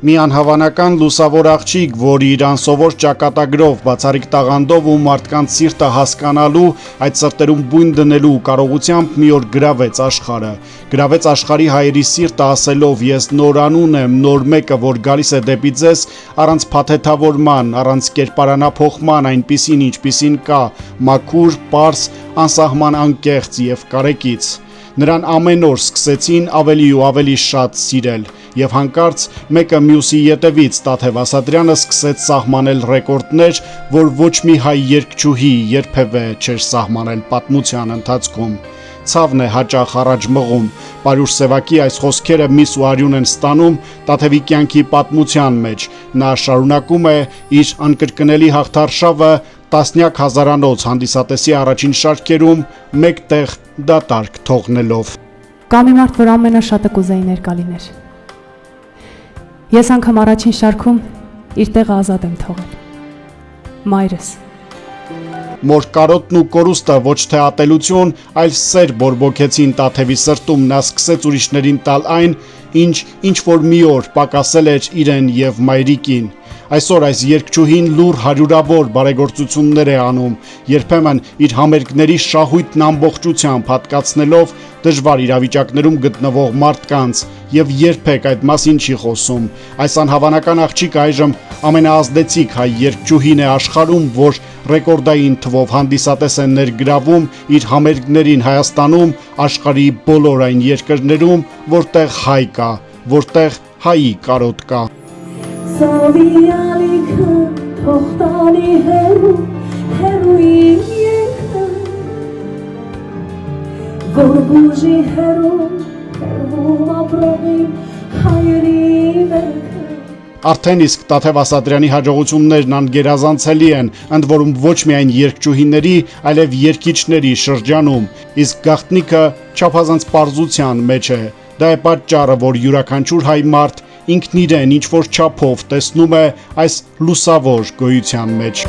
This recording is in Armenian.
Մի անհավանական լուսավոր աղջիկ, որ իր անսովոր ճակատագրով, բացառիկ տաղանդով ու մարդկանց սիրտը հասկանալու, այդ սրտերում բույն դնելու կարողությամբ մի օր գրավեց աշխարհը։ Գրավեց աշխարհի հայերի սիրտը ասելով՝ ես նոր անուն եմ, նոր մեկը, որ գալիս է դեպի ձեզ, առանց փաթեթավորման, առանց կերպարանափոխման, այնպիսին, ինչպիսին կա, մաքուր, պարզ, անսահման անկեղծ եւ կարեկից։ Նրան ամեն օր սկսեցին ավելի ու ավելի շատ սիրել, եւ հանկարծ մեկը մյուսի ետևից Տաթև Ասատրյանը սկսեց սահմանել ռեկորդներ, որ ոչ մի հայ երգչուհի երբևէ չէր սահմանել պատմության ընթացքում։ Ցավն է հաճախ առաջ մղում, Պարուշ Սևակի այս խոսքերը միս ու արյուն են ստանում Տաթևի կյանքի պատմության մեջ։ Նա շարունակում է իր անկրկնելի հաղթարշավը տասնյակ հազարանոց հանդիսատեսի առաջին շարքերում մեկտեղ դատարկ թողնելով։ Կա մի մարդ, որ ամենաշատը կուզեի ներկա լիներ։ Ես անգամ առաջին շարքում իր տեղը ազատ եմ թողել։ Մայրս։ Մոր կարոտն ու կորուստը ոչ թե ատելություն, այլ սեր բորբոքեցին Տաթևի սրտում, նա սկսեց ուրիշներին տալ այն, ինչ որ մի օր պակասել էր իրեն եւ մայրիկին։ Այսօր այս երգչուհին լուր հարյուրավոր բարեգործություններ է անում, երբեմն իր համերգների շահույթն ամբողջությամբ հատկացնելով դժվար իրավիճակներում գտնվող մարդկանց եւ երբեք այդ մասին չի խոսում։ Այս անհավանական աղջիկը այժմ ամենաազդեցիկ հայ երգչուհին է աշխարհում, որ ռեկորդային թվով հանդիսատես է ներգրավում իր համերգներին Հայաստանում, աշխարհի բոլոր այն երկրներում, որտեղ հայ կա, որտեղ հայի կարոտ կա։ Սավիալիքը թողտանի հերույն երկը, որ բուժի հերում ապրողին հայերի մերքը։ Արդեն իսկ Տաթև Ասատրյանի հաջողություններն անգերազանցելի են, ընդ որում ոչ միայն երգչուհիների, այլև երգիչների շրջանում, իսկ գաղտնիքը չափազանց պարզության մեջ է։ Դա է պատճառը, որ յուրաքանչյուր հայ մարդ ինքն իրեն ինչ-որ չափով տեսնում է այս լուսավոր գոյության մեջ։